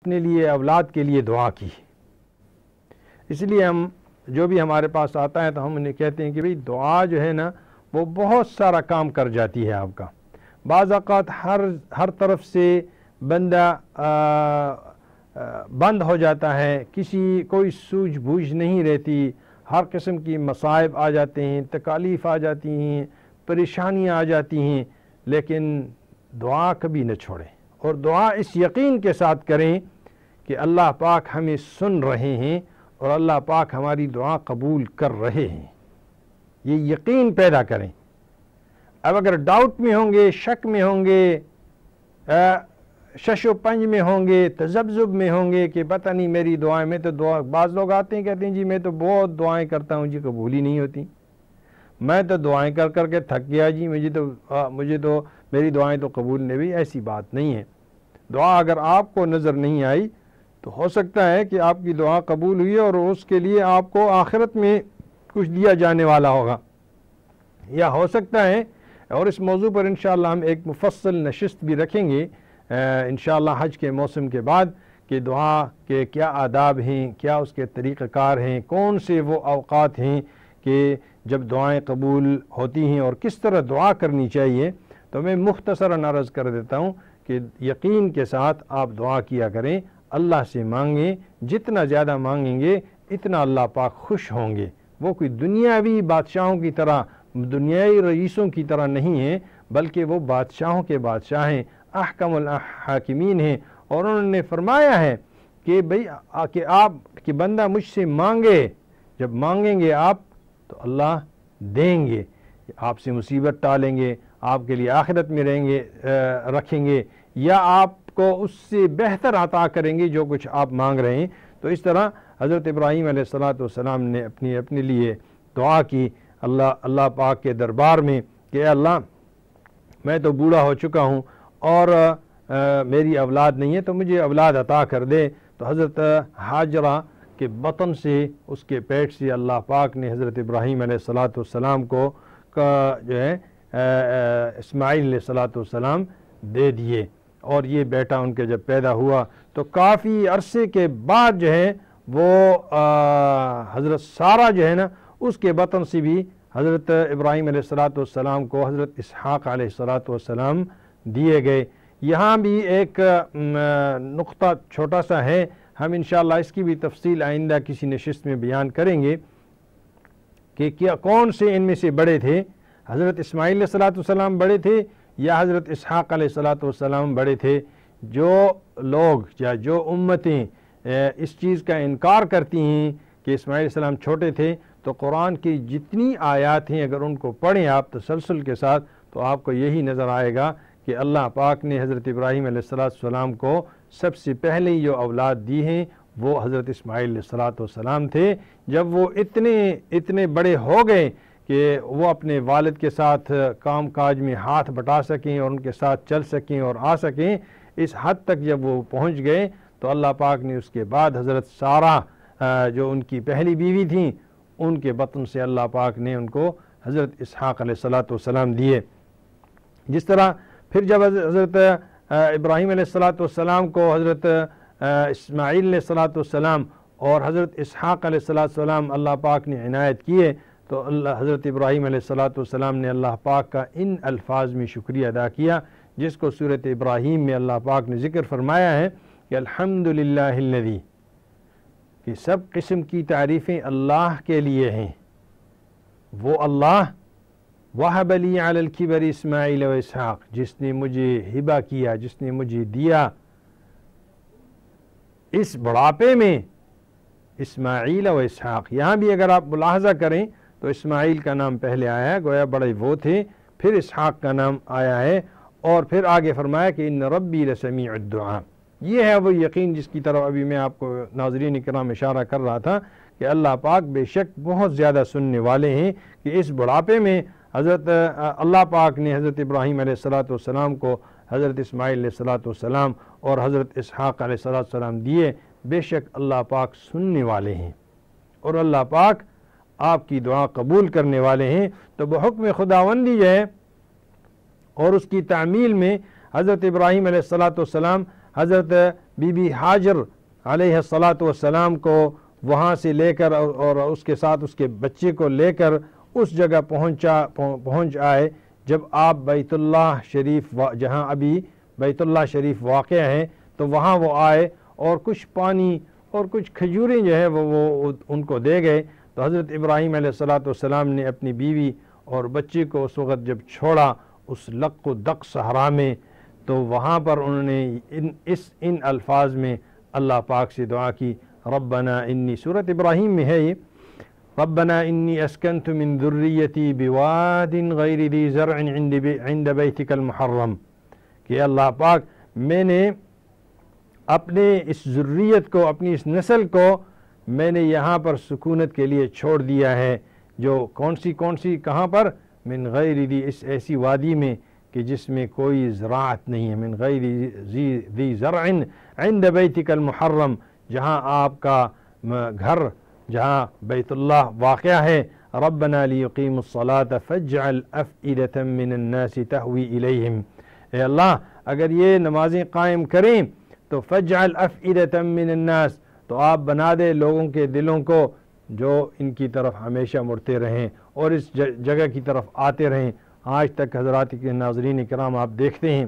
اپنے لیے اولاد کے لیے دعا کی. اس لیے ہم جو بھی ہمارے پاس آتا ہے تو ہم انہیں کہتے ہیں کہ بھئی دعا جو ہے نا وہ بہت سارا کام کر جاتی ہے آپ کا. بعض اوقات ہر طرف سے بندہ بند ہو جاتا ہے, کوئی سوجھ بوجھ نہیں رہتی, ہر قسم کی مصائب آ جاتے ہیں, تکالیف آ جاتی ہیں, پریشانیاں آ جاتی ہیں, لیکن دعا کبھی نہ چھوڑیں اور دعا اس یقین کے ساتھ کریں کہ اللہ پاک ہمیں سن رہے ہیں اور اللہ پاک ہماری دعا قبول کر رہے ہیں. یہ یقین پیدا کریں. اب اگر ڈاؤٹ میں ہوں گے, شک میں ہوں گے, شش و پنج میں ہوں گے, تذبذب میں ہوں گے کہ پتہ نہیں میری دعائیں, میں تو بعض لوگ آتے ہیں کہتے ہیں جی میں تو بہت دعائیں کرتا ہوں جی قبول ہی نہیں ہوتی, میں تو دعائیں کر کر کے تھک گیا جی, مجھے تو میری دعائیں تو قبول نہیں ہوئی. ایسی بات نہیں ہے. دعا اگر آپ کو نظر نہیں آئی تو ہو سکتا ہے کہ آپ کی دعا قبول ہوئی اور اس کے لیے آپ کو آخرت میں کچھ دیا جانے والا ہوگا, یا ہو سکتا ہے, اور اس موضوع پر انشاءاللہ ہم ایک مفصل نشست بھی رکھیں گے انشاءاللہ حج کے موسم کے بعد, کہ دعا کے کیا آداب ہیں, کیا اس کے طریقہ کار ہیں, کون سے وہ اوقات ہیں کہ جب دعائیں قبول ہوتی ہیں اور کس طرح دعا کرنی چاہیے. تو میں مختصراً عرض کر دیتا ہوں کہ یقین کے ساتھ آپ دعا کیا کریں, اللہ سے مانگیں, جتنا زیادہ مانگیں گے اتنا اللہ پاک خوش ہوں گے. وہ کوئی دنیاوی بادشاہوں کی طرح, دنیائی رئیسوں کی طرح نہیں ہیں, بلکہ وہ بادشاہوں کے بادشاہ ہیں, احکم الحاکمین ہیں, اور انہوں نے فرمایا ہے کہ بھئی کہ بندہ مجھ سے مانگے, جب مانگیں گے آپ تو اللہ دیں گے, آپ سے مصیبت ٹالیں گے, آپ کے لیے آخرت میں رکھیں گے, یا آپ کو اس سے بہتر عطا کریں گے جو کچھ آپ مانگ رہے ہیں. تو اس طرح حضرت ابراہیم علیہ السلام نے اپنے لیے دعا کی اللہ پاک کے دربار میں کہ اے اللہ میں تو بوڑھا ہو چکا ہوں اور میری اولاد نہیں ہے, تو مجھے اولاد عطا کر دے. تو حضرت حاجرہ کے بطن سے, اس کے پیٹ سے اللہ پاک نے حضرت ابراہیم علیہ السلام کو جو ہے اسماعیل علیہ السلام دے دیے, اور یہ بیٹا ان کے جب پیدا ہوا تو کافی عرصے کے بعد جو ہے وہ حضرت سارہ جو ہے نا اس کے بطن سے بھی حضرت ابراہیم علیہ السلام کو حضرت اسحاق علیہ السلام دیے گئے. یہاں بھی ایک نقطہ چھوٹا سا ہے, ہم انشاءاللہ اس کی بھی تفصیل آئندہ کسی نشست میں بیان کریں گے کہ کون سے ان میں سے بڑے تھے, حضرت اسماعیل علیہ السلام بڑے تھے یا حضرت اسحاق علیہ السلام بڑے تھے. جو لوگ یا جو امتیں اس چیز کا انکار کرتی ہیں کہ اسماعیل علیہ السلام چھوٹے تھے, تو قرآن کی جتنی آیات ہیں اگر ان کو پڑھیں آپ تسلسل کے ساتھ تو آپ کو یہی نظر آئے گا کہ اللہ پاک نے حضرت ابراہیم علیہ السلام کو سب سے پہلے جو اولاد دی ہیں وہ حضرت اسماعیل علیہ السلام تھے. جب وہ اتنے بڑے ہو گئے کہ وہ اپنے والد کے ساتھ کام کاج میں ہاتھ بٹا سکیں اور ان کے ساتھ چل سکیں اور آ سکیں, اس حد تک جب وہ پہنچ گئے تو اللہ پاک نے اس کے بعد حضرت سارہ جو ان کی پہلی بیوی تھیں ان کے بطن سے اللہ پاک نے ان کو حضرت اسحاق علیہ السلام دیے. جس طرح پھر جب حضرت ابراہیم علیہ السلام کو حضرت اسماعیل علیہ السلام اور حضرت اسحاق علیہ السلام اللہ پاک نے عنایت کیے تو حضرت ابراہیم علیہ السلام نے اللہ پاک کا ان الفاظ میں شکریہ ادا کیا جس کو سورۃ ابراہیم میں اللہ پاک نے ذکر فرمایا ہے کہ الحمدللہ الذی, کہ سب قسم کی تعریفیں اللہ کے لیے ہیں, وہ اللہ وہب لی علی الکبر اسماعیل و اسحاق, جس نے مجھے ہبہ کیا, جس نے مجھے دیا اس بڑھاپے میں اسماعیل و اسحاق. یہاں بھی اگر آپ ملاحظہ کریں تو اسماعیل کا نام پہلے آیا ہے, گویا بڑے وہ تھے, پھر اسحاق کا نام آیا ہے, اور پھر آگے فرمایا کہ ان ربی لسمیع الدعاء. یہ ہے وہ یقین جس کی طرف ابھی میں آپ کو ناظرین کرام اشارہ کر رہا تھا کہ اللہ پاک بے شک بہت زیادہ سننے والے ہیں کہ اس بڑھاپے میں حضرت اللہ پاک نے حضرت ابراہیم علیہ السلام کو حضرت اسماعیل علیہ السلام اور حضرت اسحاق علیہ السلام دیے. بے شک اللہ پاک سننے والے ہیں اور اللہ پاک آپ کی دعا قبول کرنے والے ہیں. تو بحکم خداوندی جو ہے اور اس کی تعمیل میں حضرت ابراہیم علیہ السلام حضرت بی بی حاجر علیہ الصلاۃ والسلام کو وہاں سے لے کر اور اس کے ساتھ اس کے بچے کو لے کر اس جگہ پہنچ آئے جب آپ بیت اللہ شریف جہاں ابھی بیت اللہ شریف واقع ہیں تو وہاں وہ آئے اور کچھ پانی اور کچھ کھجوریں جو ہے وہ ان کو دے گئے. تو حضرت ابراہیم علیہ الصلاۃ والسلام نے اپنی بیوی اور بچے کو اس وقت جب چھوڑا اس لق و دق صحرا میں، تو وہاں پر انہوں نے ان الفاظ میں اللہ پاک سے دعا کی، ربنا انی، سورۃ ابراہیم میں ہے یہ، ربنا انی اسکنت من ذریتی بواد غیر ذی زرع عند بیتک المحرم، کہ اللہ پاک میں نے اپنے اس ذریت کو، اپنی اس نسل کو میں نے یہاں پر سکونت کے لیے چھوڑ دیا ہے، جو کون سی کہاں پر، من غیر ذی، اس ایسی وادی میں کہ جس میں کوئی زراعت نہیں ہے، من غیر ذی زرع عند بیتک المحرم، جہاں آپ کا گھر، جہاں بیت اللہ واقع ہے. ربنا لیقیموا الصلاۃ فاجعل افئدۃ من الناس تہوی الیہم، اے اللہ اگر یہ نمازیں قائم کریں تو فاجعل افئدۃ من الناس، تو آپ بنا دے لوگوں کے دلوں کو جو ان کی طرف ہمیشہ مڑتے رہیں اور اس جگہ کی طرف آتے رہیں. آج تک حضرات کے ناظرین کرام آپ دیکھتے ہیں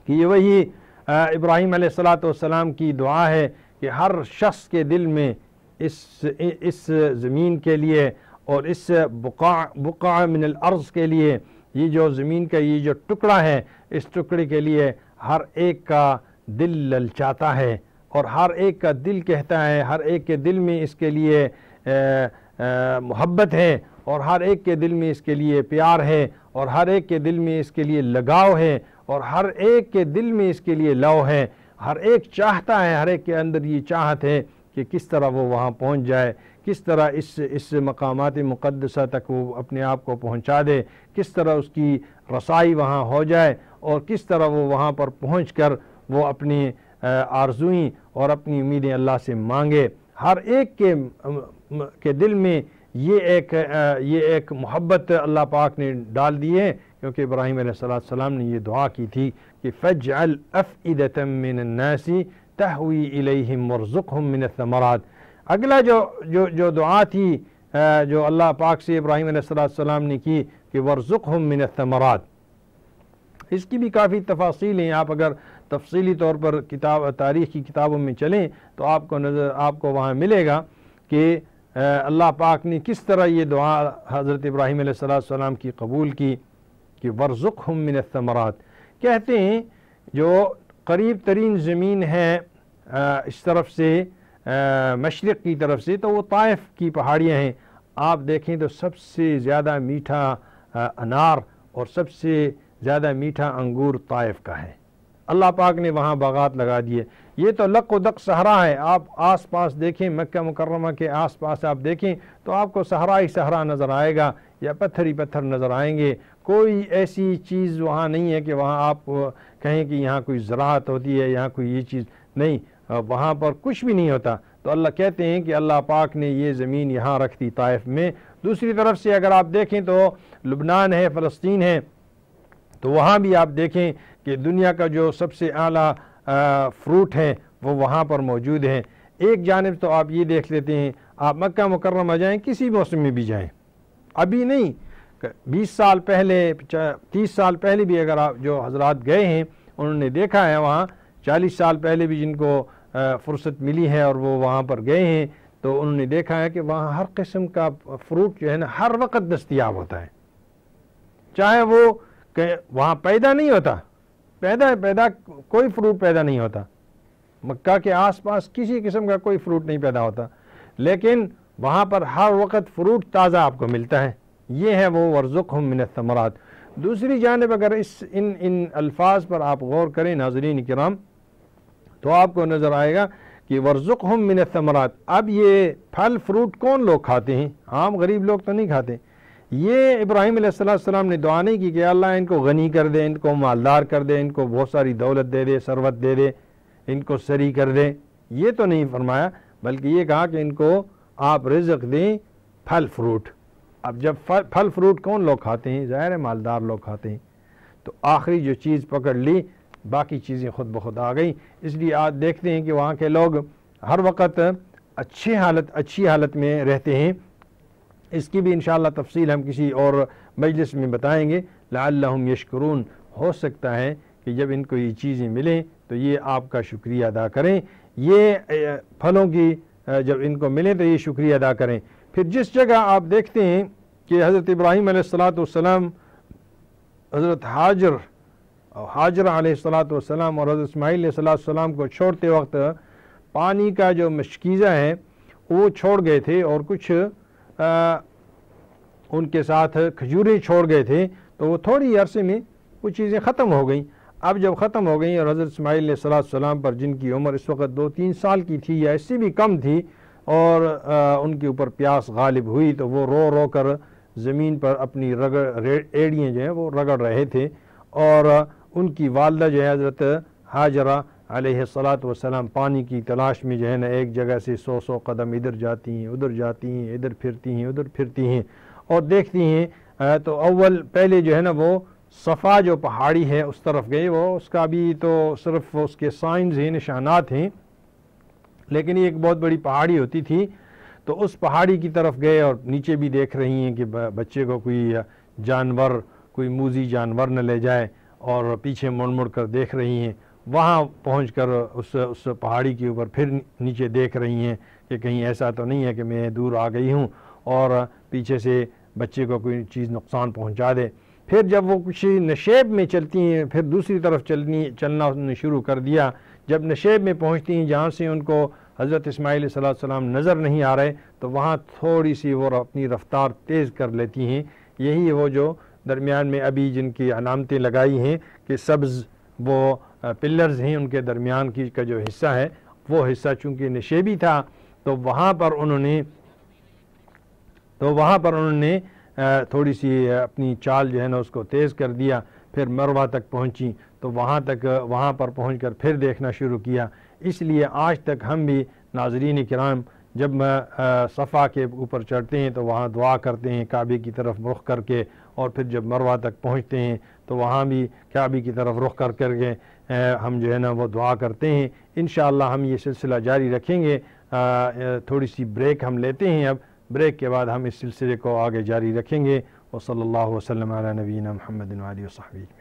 کہ یہ وہی ابراہیم علیہ الصلاۃ والسلام کی دعا ہے کہ ہر شخص کے دل میں اس زمین کے لیے اور اس بقع من الارض کے لیے، یہ جو زمین کا یہ جو ٹکڑا ہے، اس ٹکڑے کے لیے ہر ایک کا دل للچاتا ہے اور ہر ایک کا دل کہتا ہے، ہر ایک کے دل میں اس کے لیے محبت ہے اور ہر ایک کے دل میں اس کے لیے پیار ہے اور ہر ایک کے دل میں اس کے لیے لگاؤ ہے اور ہر ایک کے دل میں اس کے لیے لو ہے. ہر ایک چاہتا ہے، ہر ایک کے اندر یہ چاہت ہے کہ کس طرح وہ وہاں پہنچ جائے، کس طرح اس مقامات مقدسہ تک وہ اپنے آپ کو پہنچا دے، کس طرح اس کی رسائی وہاں ہو جائے اور کس طرح وہ وہاں پر پہنچ کر وہ اپنی آرزوئیں اور اپنی امیدیں اللہ سے مانگے. ہر ایک کے دل میں یہ ایک محبت اللہ پاک نے ڈال دی ہے، کیونکہ ابراہیم علیہ السلام نے یہ دعا کی تھی کہ فَاجْعَلْ أَفْئِدَةً مِّنَ النَّاسِ تَهْوِي إِلَيْهِمْ وَارْزُقْهُم مِّنَ الثَّمَرَاتِ. اگلا جو دعا تھی جو اللہ پاک سے ابراہیم علیہ السلام نے کی کہ وَارْزُقْهُم مِّنَ الثَّمَرَاتِ، اس کی بھی کافی تفاصیل ہیں. آپ اگر تفصیلی طور پر تاریخ کی کتابوں میں چلیں تو آپ کو وہاں ملے گا کہ اللہ پاک نے کس طرح یہ دعا حضرت ابراہیم علیہ السلام کی قبول کی کہ وَارْزُقْهُم مِّنَ الثَّمَرَاتِ. کہتے ہیں جو قریب ترین زمین ہے اس طرف سے مشرق کی طرف سے تو وہ طائف کی پہاڑیاں ہیں. آپ دیکھیں تو سب سے زیادہ میٹھا انار اور سب سے زیادہ میٹھا انگور طائف کا ہے. اللہ پاک نے وہاں باغات لگا دیے. یہ تو لق و دق صحرا ہے. آپ آس پاس دیکھیں، مکہ مکرمہ کے آس پاس آپ دیکھیں تو آپ کو صحرا ہی صحرا نظر آئے گا یا پتھر ہی پتھر نظر آئیں گے. کوئی ایسی چیز وہاں نہیں ہے کہ وہاں آپ کہیں کہ یہاں کوئی زراعت ہوتی ہے، یہاں کوئی یہ چیز نہیں، وہاں پر کچھ بھی نہیں ہوتا. تو اللہ کہتے ہیں کہ اللہ پاک نے یہ زمین یہاں رکھ دی طائف میں. دوسری طرف سے اگر آپ دیکھیں تو لبنان ہے، فلسطین ہے، تو وہاں بھی آپ دیکھیں کہ دنیا کا جو سب سے اعلیٰ فروٹ ہے وہ وہاں پر موجود ہیں. ایک جانب تو آپ یہ دیکھ لیتے ہیں، آپ مکہ مکرمہ جائیں، کسی موسم میں بھی جائیں، ابھی نہیں 20 سال پہلے 30 سال پہلے بھی اگر آپ جو حضرات گئے ہیں انہوں نے دیکھا ہے، وہاں 40 سال پہلے بھی جن کو فرصت ملی ہے اور وہ وہاں پر گئے ہیں تو انہوں نے دیکھا ہے کہ وہاں ہر قسم کا فروٹ جو ہے نا ہر وقت دستیاب ہوتا ہے. چاہے وہ وہاں پیدا نہیں ہوتا، پیدا کوئی فروٹ پیدا نہیں ہوتا، مکہ کے آس پاس کسی قسم کا کوئی فروٹ نہیں پیدا ہوتا، لیکن وہاں پر ہر وقت فروٹ تازہ آپ کو ملتا ہے. یہ ہے وہ وَارْزُقْهُم مِّنَ الثَّمَرَاتِ. دوسری جانب اگر ان الفاظ پر آپ غور کریں ناظرین کرام تو آپ کو نظر آئے گا کہ وَارْزُقْهُم مِّنَ الثَّمَرَاتِ. اب یہ پھل فروٹ کون لوگ کھاتے ہیں؟ عام غریب لوگ تو نہیں کھاتے. یہ ابراہیم علیہ السلام نے دعا نہیں کی کہ اللہ ان کو غنی کر دے، ان کو مالدار کر دے، ان کو بہت ساری دولت دے دے، ثروت دے دے، ان کو سری کر دے. یہ تو نہیں فرمایا، بلکہ یہ کہا کہ ان کو آپ رزق دیں پھل فروٹ. اب جب پھل فروٹ کون لوگ کھاتے ہیں؟ ظاہر ہے مالدار لوگ کھاتے ہیں. تو آخری جو چیز پکڑ لی باقی چیزیں خود بخود آ گئیں۔ اس لیے آپ دیکھتے ہیں کہ وہاں کے لوگ ہر وقت اچھی حالت میں رہتے ہیں۔ اس کی بھی انشاءاللہ تفصیل ہم کسی اور مجلس میں بتائیں گے۔ لعلہم یشکرون، ہو سکتا ہے کہ جب ان کو یہ چیزیں ملیں تو یہ آپ کا شکریہ ادا کریں، یہ پھلوں کی جب ان کو ملیں تو یہ شکریہ ادا کریں۔ پھر جس جگہ آپ دیکھتے ہیں کہ حضرت ابراہیم علیہ السلام حضرت حاجر علیہ السلام اور حضرت اسماعیل علیہ السلام کو چھوڑتے وقت پانی کا جو مشکیزہ ہے وہ چھوڑ گئے تھے اور کچھ ان کے ساتھ کھجوریں چھوڑ گئے تھے، تو وہ تھوڑی عرصے میں وہ چیزیں ختم ہو گئیں۔ اب جب ختم ہو گئیں اور حضرت اسماعیل علیہ السلام پر جن کی عمر اس وقت 2-3 سال کی تھی یا اس سے بھی کم تھی اور ان کے اوپر پیاس غالب ہوئی، تو وہ رو رو کر زمین پر اپنی ایڑیاں جو ہیں وہ رگڑ رہے تھے، اور ان کی والدہ جو ہے حضرت حاجرہ علیہ السلام پانی کی تلاش میں جو ہے نا ایک جگہ سے 100 قدم ادھر جاتی ہیں ادھر جاتی ہیں، ادھر پھرتی ہیں اور دیکھتی ہیں۔ تو پہلے جو ہے نا وہ صفا جو پہاڑی ہے اس طرف گئے، وہ اس کا بھی تو صرف اس کے سائنز ہیں، نشانات ہیں، لیکن یہ ایک بہت بڑی پہاڑی ہوتی تھی، تو اس پہاڑی کی طرف گئے اور نیچے بھی دیکھ رہی ہیں کہ بچے کو کوئی موذی جانور نہ لے جائے، اور پیچھے مڑ کر دیکھ رہی ہیں۔ وہاں پہنچ کر اس پہاڑی کے اوپر پھر نیچے دیکھ رہی ہیں کہ کہیں ایسا تو نہیں ہے کہ میں دور آ گئی ہوں اور پیچھے سے بچے کو کوئی چیز نقصان پہنچا دے۔ پھر جب وہ کچھ نشیب میں چلتی ہیں، پھر دوسری طرف چلنا شروع کر دیا۔ جب نشیب میں پہنچتی ہیں جہاں سے ان کو حضرت اسماعیل علیہ السلام نظر نہیں آ رہے، تو وہاں تھوڑی سی وہ اپنی رفتار تیز کر لیتی ہیں۔ یہی وہ جو درمیان میں ابھی جن کی علامتیں لگائی ہیں کہ سبز وہ پلرز ہیں، ان کے درمیان کا جو حصہ ہے وہ حصہ چونکہ نشیبی تھا، تو وہاں پر انہوں نے تھوڑی سی اپنی چال جو ہے نا اس کو تیز کر دیا۔ پھر مروہ تک پہنچی تو وہاں پر پہنچ کر پھر دیکھنا شروع کیا۔ اس لیے آج تک ہم بھی ناظرین کرام جب صفا کے اوپر چڑھتے ہیں تو وہاں دعا کرتے ہیں کعبے کی طرف رخ کر کے، اور پھر جب مروہ تک پہنچتے ہیں تو وہاں بھی کعبے کی طرف رخ کر کے ہم جو ہے نا وہ دعا کرتے ہیں۔ انشاءاللہ ہم یہ سلسلہ جاری رکھیں گے۔ تھوڑی سی بریک ہم لیتے ہیں، اب بریک کے بعد ہم اس سلسلے کو آگے جاری رکھیں گے۔ وصلی اللہ وسلم علی نبینا محمد وآلہ وصحبہ۔